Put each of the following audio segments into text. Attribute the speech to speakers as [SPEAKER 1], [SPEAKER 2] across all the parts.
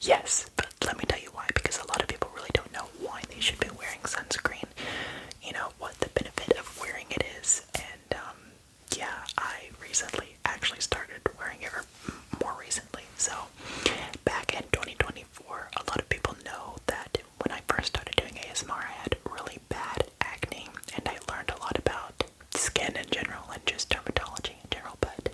[SPEAKER 1] Yes, but let me tell you why, because a lot of people really don't know why they should be wearing sunscreen, you know, what the benefit of wearing it is, and yeah, I recently actually started wearing it, or more recently. So back in 2024, a lot of people know that when I first started doing ASMR, I had really bad acne, and I learned a lot about skin in general and just dermatology in general, but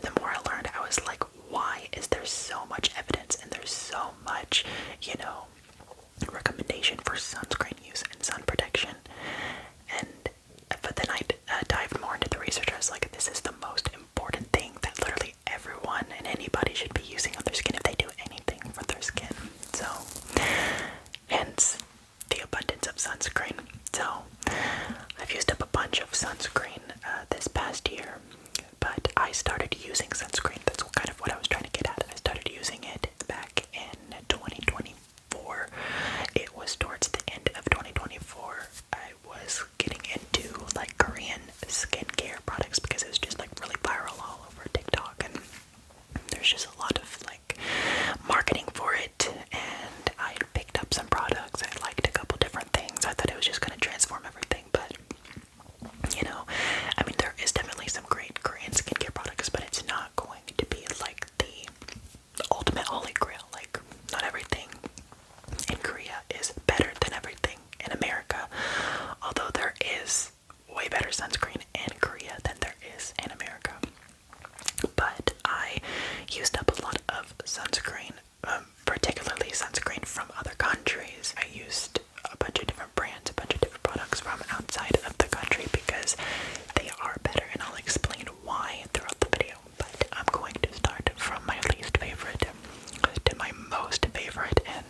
[SPEAKER 1] the more I learned, I was like, why is there so much evidence and there's so much, you know, recommendation for sunscreen use and sun protection? And but then I dived more into the research. I was like, this is the most important thing that literally everyone and anybody should be using on their skin if they do anything for their skin. So hence the abundance of sunscreen. So I've used up a bunch of sunscreen this past year, but I started using sunscreen. That's kind of what I was trying to get at. I started using it back in 2024. It was towards the end of 2024. I was getting into like Korean skincare products because it was just like really viral all over TikTok, and there's just a lot of like marketing for it, and I picked up some products. I liked a couple different things. I thought it was just going to transform everything, but you know, I mean, there is definitely some great Korean skincare products, but it's not going to be like the ultimate holy grail. Like, not everything in Korea is better than everything in America, although there is way better sunscreen in Korea than there is in America. But I used up a lot of sunscreen, particularly sunscreen from other countries. I used a bunch of different brands, a bunch of different products from outside of the country because they are better, and I'll explain why throughout the video. But I'm going to start from my least favorite to my most favorite and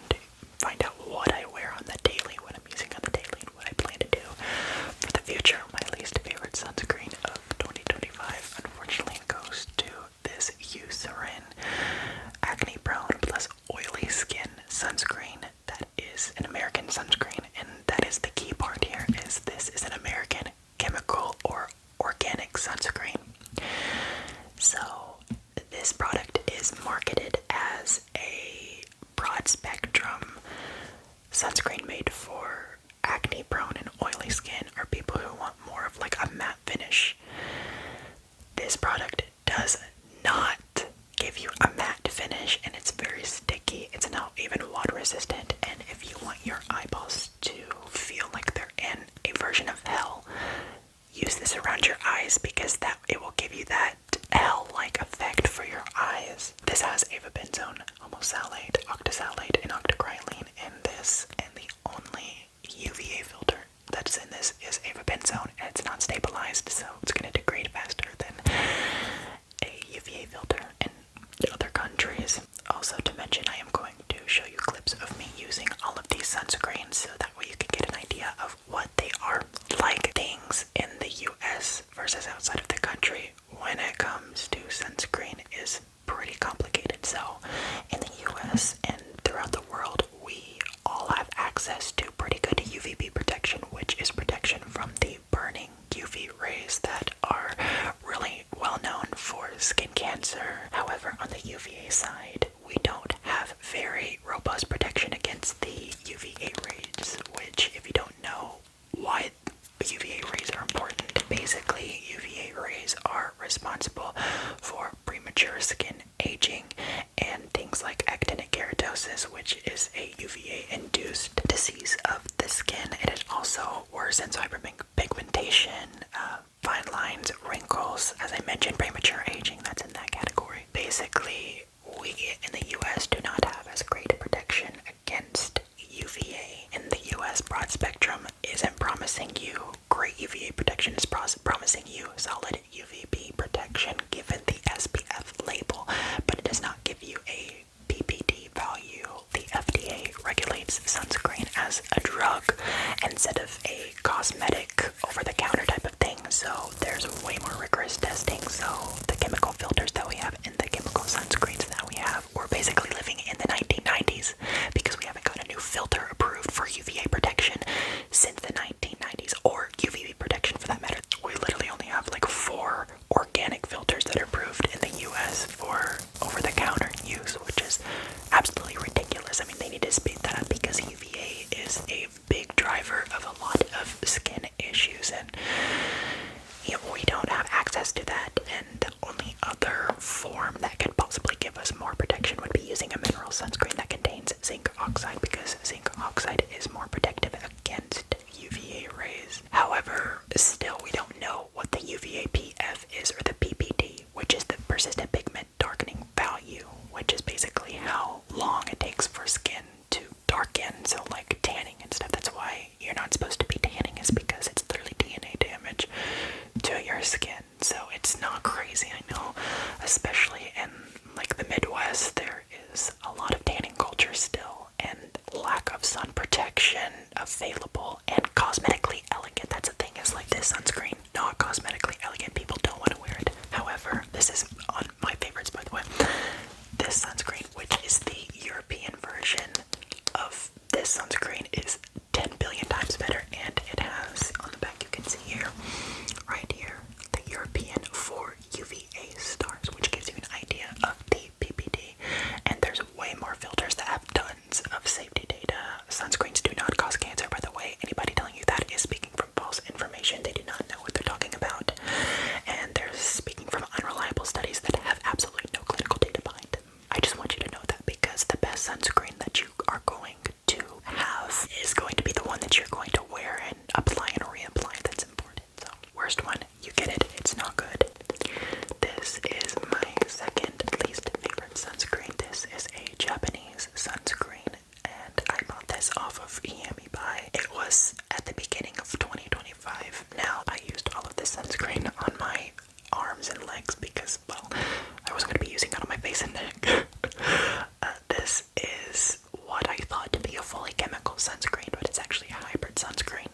[SPEAKER 1] find out what I wear on the daily, what I'm using on the daily, and what I plan to do for the future. My least favorite sunscreen of 2025, unfortunately, goes to this Eucerin Acne Prone Plus Oily Skin Sunscreen. That is an American sunscreen, and that is the key part here, is this is an American chemical or organic sunscreen. So this product is marketed as a broad spectrum sunscreen made for acne prone and oily skin, or people who want more of like a matte finish. This product does not give you a matte finish, and it's very sticky. It's not even water resistant, and if you want your eyeballs to feel like they're in a version of hell, use this around your eyes, because that it will give you that hell-like effect for your eyes. This has avobenzone, homosalate, octosalate, and octocrylene in this, and the only UVA filter that's in this is avobenzone, and it's not stabilized, so it's going to degrade faster than a UVA filter in other countries. Also to mention, I am going to show you clips of me using all of these sunscreens, so that way you can get an idea of what they are like. Things in the US versus outside of the country when it comes to sunscreen is pretty complicated. So in the US and throughout the world, we all have access to pretty good UVB protection, which is protection from the burning UV rays that are really well known for skin cancer. However, on the UVA side, we don't have very robust protection against the UVA rays, which, if you don't know why UVA rays are important, basically UVA rays are responsible for premature skin aging and things like actinic keratosis, which is a UVA-induced disease of the skin. It also worsens hyperpigmentation, fine lines, wrinkles. As I mentioned, premature aging, that's in that category. Basically, we in the US do not have as great protection against UVA. In the US, broad spectrum isn't promising you great UVA protection, it's promising you solid UVB protection given the SPF label. persistent pigment darkening value, which is basically how long it takes for skin to darken, so like tanning and stuff. That's why you're not supposed to be tanning, is because it's literally DNA damage to your skin. So it's not crazy, I know, especially in like the Midwest, there is a lot of tanning culture still, and lack of sun protection available, and cosmetically elegant. That's the thing, is like this sunscreen, not cosmetically elegant. People don't want to wear it. However, this is on my favorites, by the way. This sunscreen, which is the European version of this sunscreen, is 10 billion times better, and it has, on the back you can see here, right here, the European 4 UVA stars, which gives you an idea of the PPD, and there's way more filters that have tons of safety data. Sunscreens do not cause cancer, by the way. Anybody telling you that is speaking from false information. They do not know what they're talking about, and they're speaking from unreliable studies that have absolutely no clinical data behind them. I just want you to know that, because the best sunscreen that you are going to have is going to be the one that you're going to wear and apply and reapply. That's important. So, worst one, you get it, it's not good. This is my second least favorite sunscreen. This is a Japanese sunscreen, and I bought this off of Yamibuy. It was at the beginning of 2025. Now, I used all of this sunscreen on my arms and legs because, well, I wasn't going to be using it on my face and neck. This is what I thought to be a fully chemical sunscreen, but it's actually a hybrid sunscreen,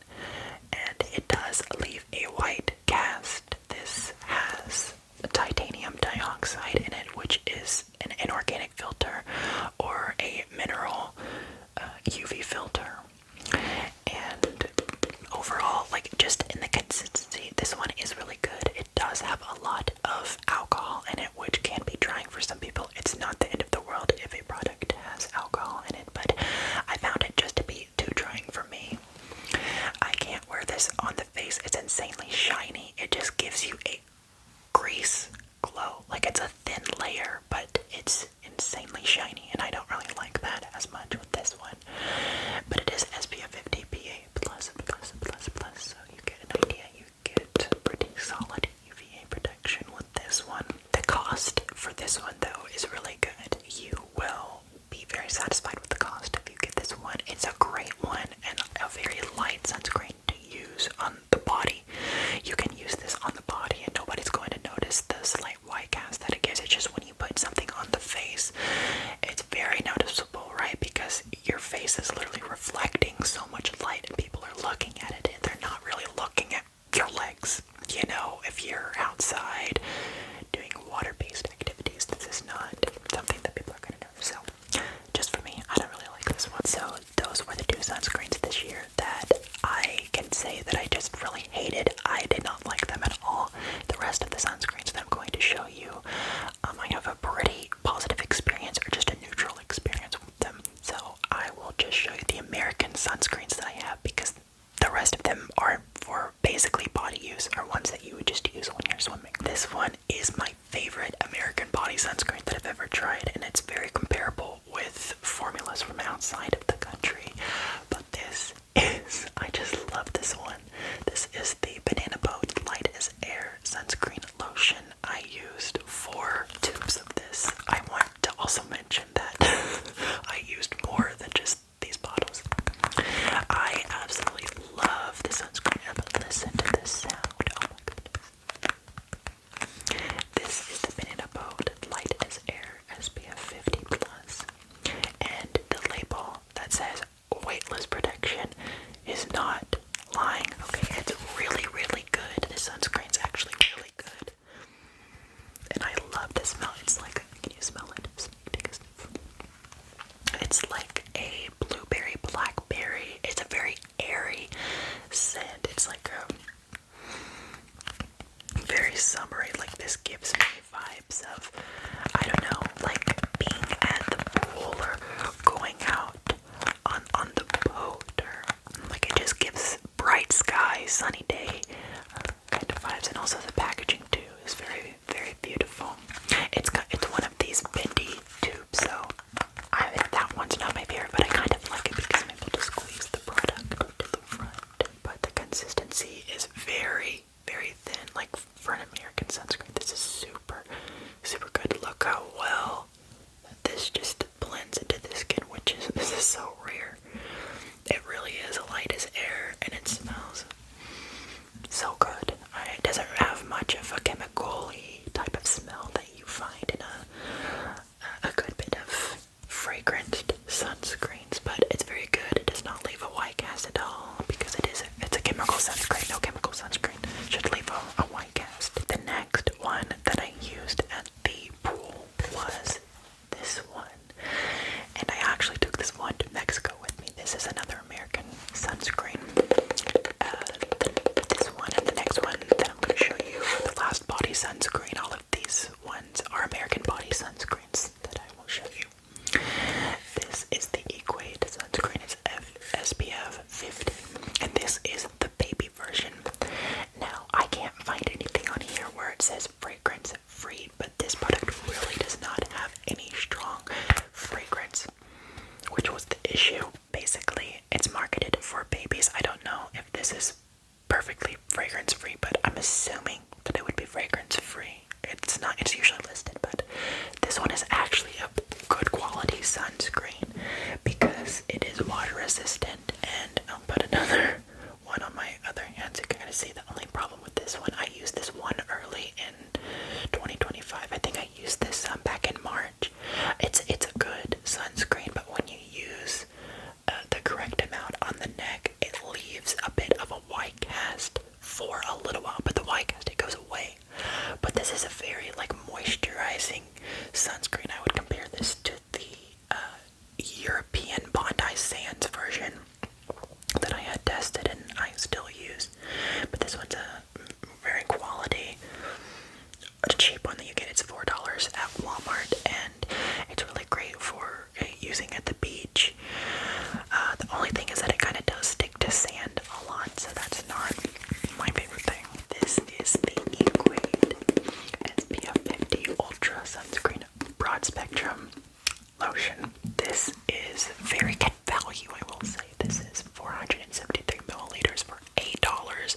[SPEAKER 1] and it does leave a white cast. This has titanium dioxide in it, which is an inorganic filter or a mineral UV filter. And overall, like, just in the consistency, this one is really good. It does have a lot of alcohol in it, which can be drying for some people. It's not the end of the world if a product has alcohol in it, but I found it just to be too drying for me. I can't wear this on the face. It's insanely shiny. It just gives you a grease glow. Like, it's a thin layer, but it's insanely shiny, and I don't really like that as much with this one. But it is SPF 50 PA+++++, so you get an idea. You get pretty solid UVA protection with this one. The cost for this one, though, is really good. You will be very satisfied with the cost if you get this one. It's a great one and a very light sunscreen to use on the body. You can use this on the body and nobody's going to notice the slight white cast that it gives. It's just when you put something on the face, it's very noticeable, right? Because your face is literally reflecting so much light and people are looking at it and they're not really looking at your legs. You know, if you're outside doing water-based activities, this is not something that people are going to notice. So, just for me, I don't really like this one. So, those were the two sunscreens this year that I can say that I just really hated. I did not like them at all. The rest of the sunscreens that I'm going to show you, I have a pretty positive experience or just a neutral experience with them. So I will just show you the American sunscreens that I have, because the rest of them are for basically body use, or ones that you would just use when you're swimming. This one is my favorite American body sunscreen that I've ever tried, and it's very comparable with formulas from outside of the country. But this is, I just love this one. This is the Banana Boat Light as Air Sunscreen Lotion. I used 4 tubes of this. I want to also mention that I used more than just these bottles. I absolutely love the sunscreen, but listen to this sound. Oh my goodness. This is the Banana Boat Light as Air SPF 50+, and the label that says weightless protection is not lying. Okay, it's really, really good. This sunscreen's actually really good. And I love the smell. It's like, can you smell it? Take a sniff. It's like a blueberry, blackberry. It's a very airy scent. It's like very summery. Like, this gives me vibes of, I don't know, like being at the pool or going out on the boat, or like, it just gives bright sky, sunny day kind of vibes. And also the packaging too is very, very beautiful. It's one of these bendy tubes, so that one's not my of smell that you find in a good bit of fragranced sunscreens, but it's very good. It does not leave a white cast at all because it's a chemical sunscreen. No chemical sunscreen should leave a white cast. The next one that I used at the pool was this one, and I actually took this one to Mexico with me. This is another American sunscreen. This one and the next one that I'm going to show you, the last body sunscreen. All of these ones are American body sunscreens that I will show you. This is the Equate sunscreen. It's SPF 50, and this is the baby version. Now, I can't find anything on here where it says fragrance free, but this product really does not have any strong fragrance, which was the issue. Basically, it's marketed for babies. I don't know if this is perfectly fragrance free, but I'm assuming that it would be fragrance free. It's not, it's usually listed, but this one is actually a good quality sunscreen because it is water resistant. And I'll put another one on my other hand so you can kind of see the only problem with this one. I used this one early in 2025. I think I used this back in March. It's a good sunscreen, but when you use the correct amount on the neck, it leaves a bit of a white cast for a little while, but the white cast, it goes away. But this is a very moisturizing sunscreen. I would compare this to the European Bondi Sands version that I had tested and I still use. But this one's a very quality, a cheap one that you get. It's $4 at Walmart, and it's really great for using at the beach. The only thing is that it kind of does stick to sand a lot, so that's not my favorite thing. This is the Equate SPF 50 Ultra Sunscreen Broad Spectrum Lotion. This is very good value, I will say. This is 473 milliliters for $8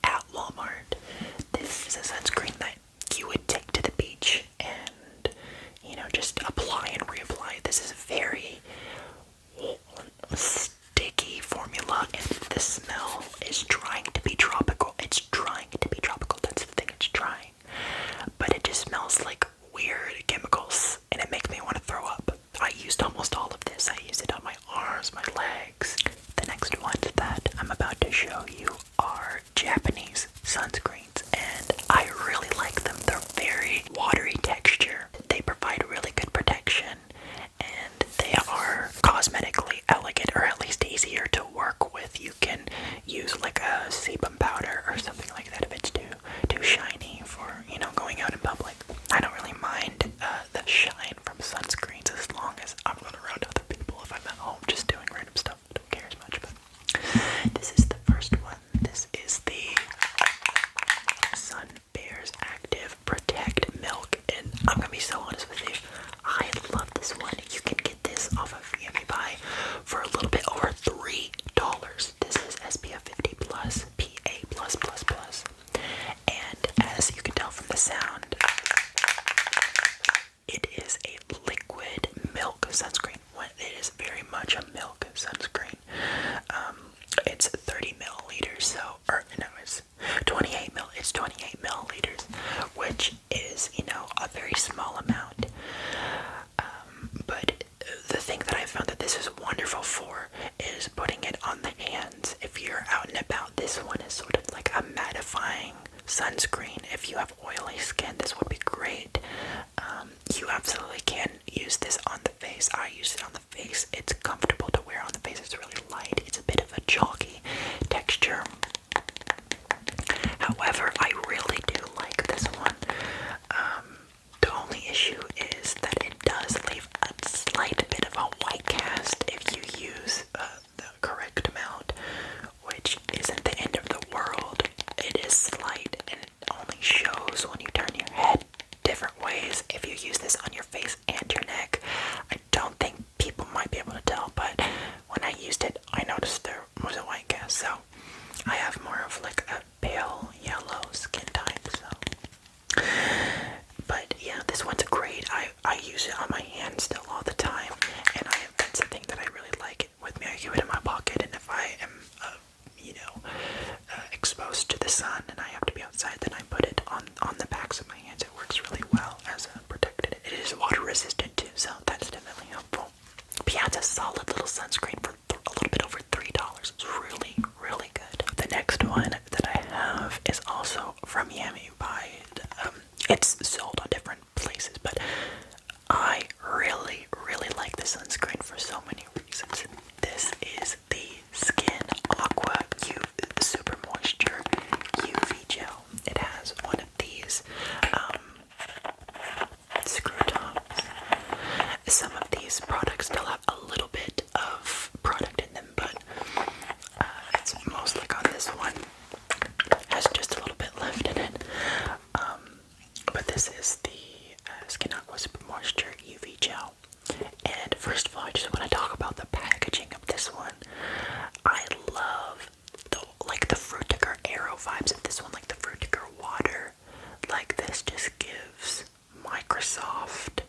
[SPEAKER 1] at Walmart. This is a sunscreen that you would take to the beach and, just apply and reapply. This is very sticky formula, and the smell is trying to be tropical. It's trying to be tropical. That's the thing, it's trying. But it just smells like weird chemicals, and it makes me want to throw up. I used almost all of this. I used it on my arms, my legs. The next ones that I'm about to show you are Japanese sunscreens, and I really like them. They're very watery texture. They provide really good protection, and they are cosmetically elegant, or at least easier to work with. You can use like a sebum powder or something like that if it's too shiny for, going out in public. I don't really mind the shine from sunscreens as long as I'm not around other people. If I'm at home just doing random stuff, I don't care as much. But this is the first one. This is the Sun Bears Active Protect Milk, and I'm gonna be so honest with you, I love this one. You can get this off of Buy for a little bit over $3. This is SPF 50 plus PA+++, and as you can tell from the sound, it is a liquid milk sunscreen. It is very much a milk sunscreen. It's 30 milliliters, it's 28 milliliters, which is, a very small amount. But the thing that I found that this is wonderful for is putting it on the hands. If you're out and about, this one is sort of like a mattifying sunscreen. If you have oily skin, this would be great. You absolutely can use this on the face. I use it on the face. It's comfortable to wear on the face. It's really light. It's a bit of a chalky texture. However, I really do like this one. The only issue is that it does leave a slight bit of a white cast if you use the correct amount, which isn't the end of the world. It is slight, and it only shows when you turn out different places, but I really, really like this sunscreen for so many reasons. This is the Skin Aqua Super Moisture UV Gel. It has one of these screw tops. Some of these products still have a little bit of product in them, but it's most like on this one has just a little bit left in it. But this is the Skin Aqua Super Moisture UV Gel. And first of all, I just want to talk about the packaging of this one. I love the Frutiger Aero vibes of this one, like the Frutiger water. Like this just gives Microsoft.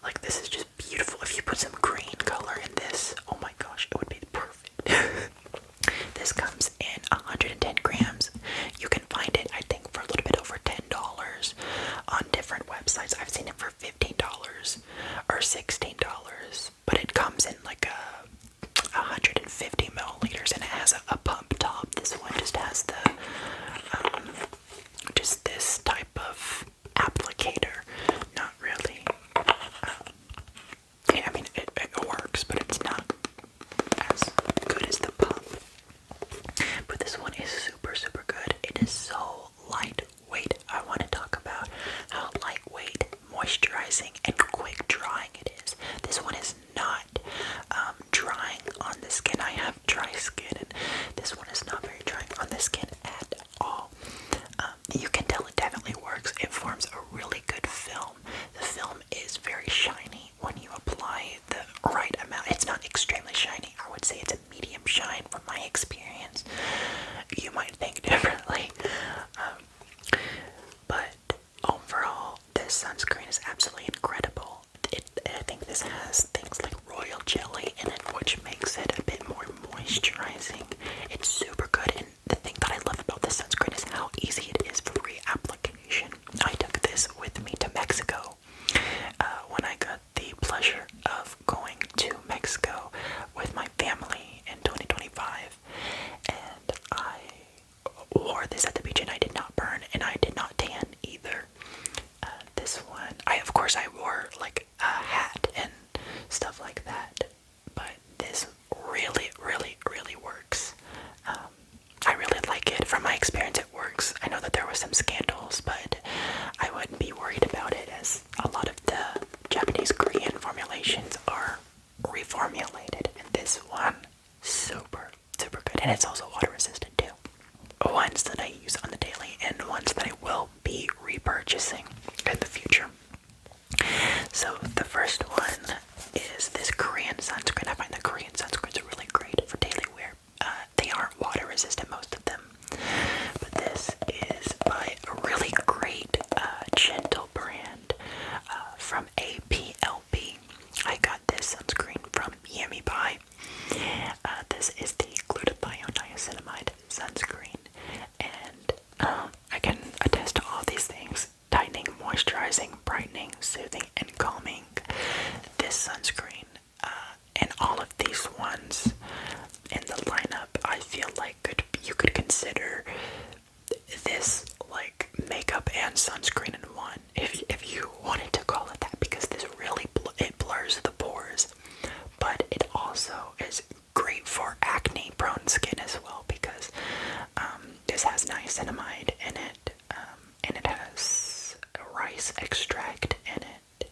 [SPEAKER 1] Like this is just beautiful. If you put some green color in this, oh my gosh, it would be perfect. This comes in 110 grams. You can find it, I think, for a little bit over $10 on different websites. I've seen it for $15 or $16, but it comes in like 150 milliliters, and it has a pump top. This one just has the just this type of applicator. Not really. I mean, it works, but it's not as good as the pump. But this one is super, super good. It is so lightweight. I want to talk about how lightweight, moisturizing, and quick drying it is. This one is not drying on the skin. I have dry skin, and this one is not very drying on the skin at all. You can tell it definitely works. It forms a really good film. The film is very shiny when you apply the right amount. It's not extremely shiny. I would say it's a medium shine from my experience. You might think differently. But overall, this sunscreen is absolutely incredible. I think this has things like royal jelly in it, which makes it a bit more moisturizing. It's super good, and the thing that I love about this sunscreen is how easy it is for reapplication. I took this with me to Mexico when I got the pleasure of going to Mexico with my family in 2025, and I wore this at the beach, and I did not burn, and I did not tan either. This one, I wore like a hat and stuff like that, but this really, really, really works. I really like it. From my experience, it works. I know that there were some scandals, but I wouldn't be worried about it, as a lot of the Japanese Korean formulations are reformulated, and this one, super, super good. And it's also water resistant too. Ones that I use on the daily, and ones that I will be repurchasing in the future. So the first one is this Korean sunscreen. I find the Korean sunscreens are really great for daily wear. They aren't water resistant, most of them, but this is by a really great gentle brand from APLB. I got this sunscreen from Yummy Buy. This is the Glutathione Niacinimide sunscreen, and I can attest to all these things: tightening, moisturizing, brightening, soothing, and calming. This sunscreen and all of these ones in the lineup, I feel like you could consider this like makeup and sunscreen in one, if you wanted to call it that, because this really it blurs the pores, but it also is great for acne prone skin as well, because this has niacinamide in it, and it has rice extract in it,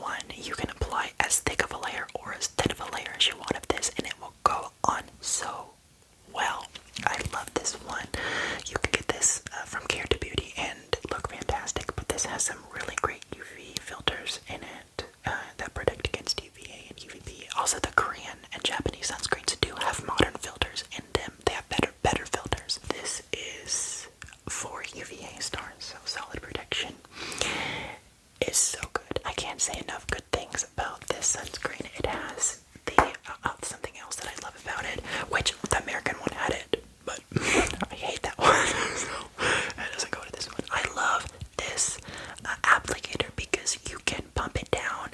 [SPEAKER 1] one, you can apply as thick of a layer or as thin of a layer as you want of this, and it will go on so well. I love this one. You can get this from Care to Beauty and look fantastic, but this has some really great UV filters in it that protect against UVA and UVB. Also, the Korean and Japanese sunscreens do have modern filters in them. They have better filters. This is for UVA stars, so solid protection. Is so good. I can't say enough good things about this sunscreen. It has the something else that I love about it, which the American one had it, but I hate that one. So it doesn't go to this one. I love this applicator because you can pump it down,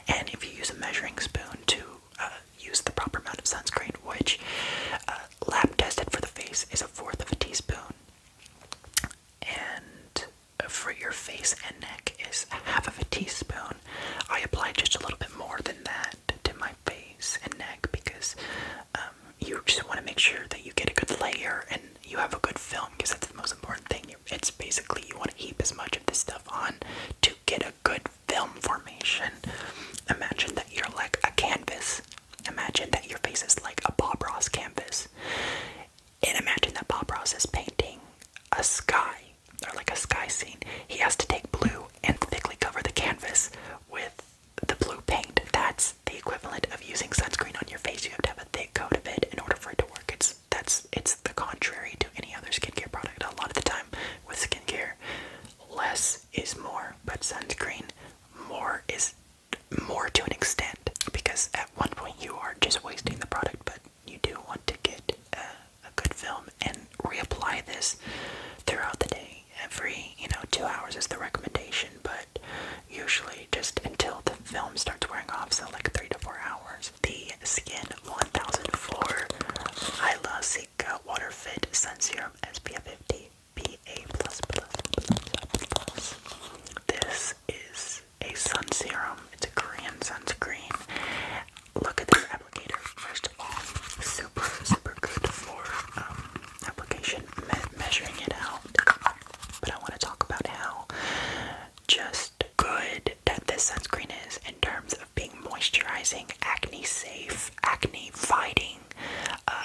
[SPEAKER 1] and if you use a measuring spoon to use the proper amount of sunscreen, which lab tested for the face is 1/4 of a teaspoon, and for your face and neck is 1/2 of a teaspoon. I apply just a little bit more than that to my face and neck because you just want to make sure that you get a good layer and you have a good film, because that's the most important thing. It's basically you want to heap as much of this stuff on to get a good film formation. Imagine that you're like a canvas. Imagine that your face is like a Bob Ross canvas. And imagine that Bob Ross is painting a sky, or like a sky scene. He has to take blue and thickly cover the canvas with the blue paint. That's the equivalent of using sunscreen on your face. You have to have a thick coat of it in order for it to work. It's the contrary to any other skincare product. A lot of the time with skincare, less is more, but sunscreen, more is more to an extent, because at one point you are just wasting the product, but you do want to get a good film and reapply this throughout the day. Every 2 hours is the recommendation, but usually just until the film starts wearing off, so like 3 to 4 hours. The Skin 1004 Hyalu Cica Water Fit Sun Serum SPF 50 PA+++++. This is a sun serum. It's a Korean sunscreen. Look at this applicator. First of all, super good for application, measuring it out. But I want to talk about how just good that this sunscreen is in terms of being moisturizing, acne safe, acne fighting.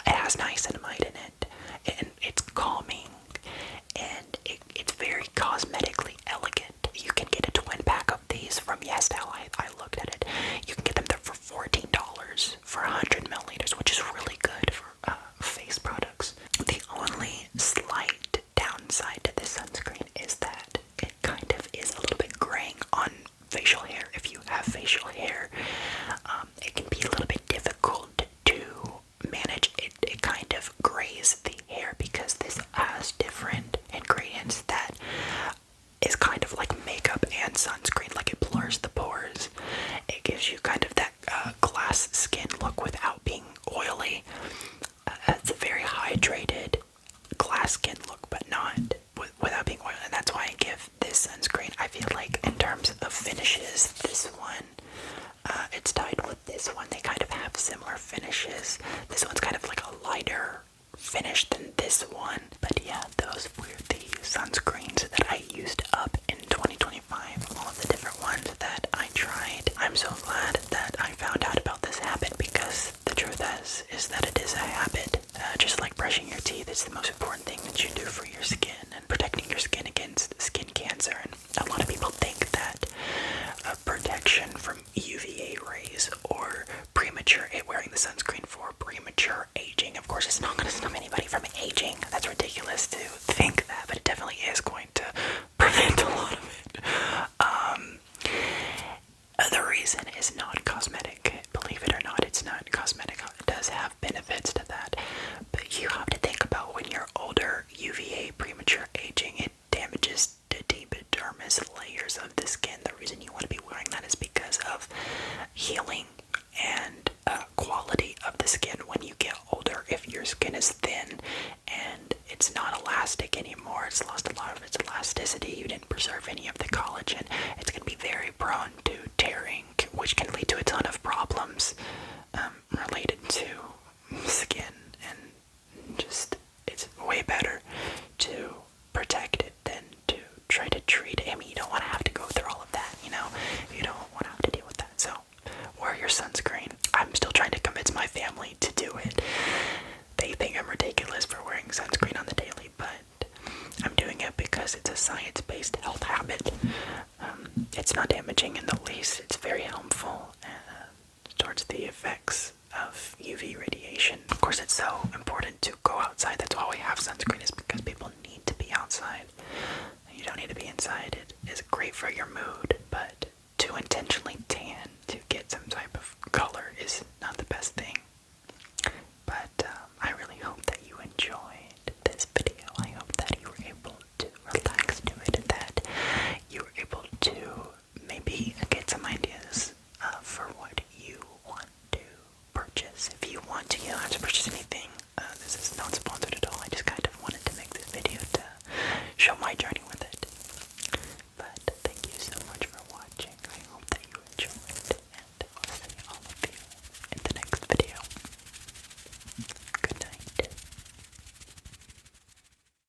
[SPEAKER 1] It has niacinimide in it, and it's calming, and it's very cosmetically elegant. You can get a twin pack of these from YesStyle. I looked at it. You can get them there for $14 for 100 milliliters, which is really good for face products. The only slight downside to this sunscreen is that it kind of is a little bit graying on facial hair. If you have facial hair, it can be a little bit difficult to manage. It kind of grays the hair because this has different ingredients that is kind of like makeup and sunscreen. Like it blurs the pores. It gives you kind of that glass skin look without being oily. It's a very hydrated glass skin look, but not without being oily. And that's why I give this sunscreen, I feel like in terms of finishes, this one, it's tied with this one. They kind of have similar finishes. This one's kind of like a lighter finish than this one. But yeah, those were the sunscreens that I used up in 2025. All of the different ones that I tried. I'm so glad that I found out about this habit, because the truth is that it is a habit. Just like brushing your teeth, it's the most important thing that you do for your skin and protecting your skin against skin cancer. And a lot of people think that protection from UVA rays or wearing the sunscreen for premature aging. Of course, it's not going to stop anybody from aging. That's ridiculous to think that, but it definitely is going to prevent a lot of it. The reason is not cosmetic. Believe it or not, it's not cosmetic. It does have benefits to that, but you have to think about when you're older, UVA premature aging, it damages the deep dermis layers of the skin. The reason you want to be wearing that is because of healing and quality of the skin when you get older. If your skin is thin and it's not elastic anymore, it's lost a lot of its elasticity, you didn't preserve any of the collagen, it's going to be very prone to tearing, which can lead to at least, it's very helpful towards the effects of UV radiation. Of course, it's so important to go outside. That's why we have sunscreen, is because people need to be outside. You don't need to be inside. It is great for your mood, but too intense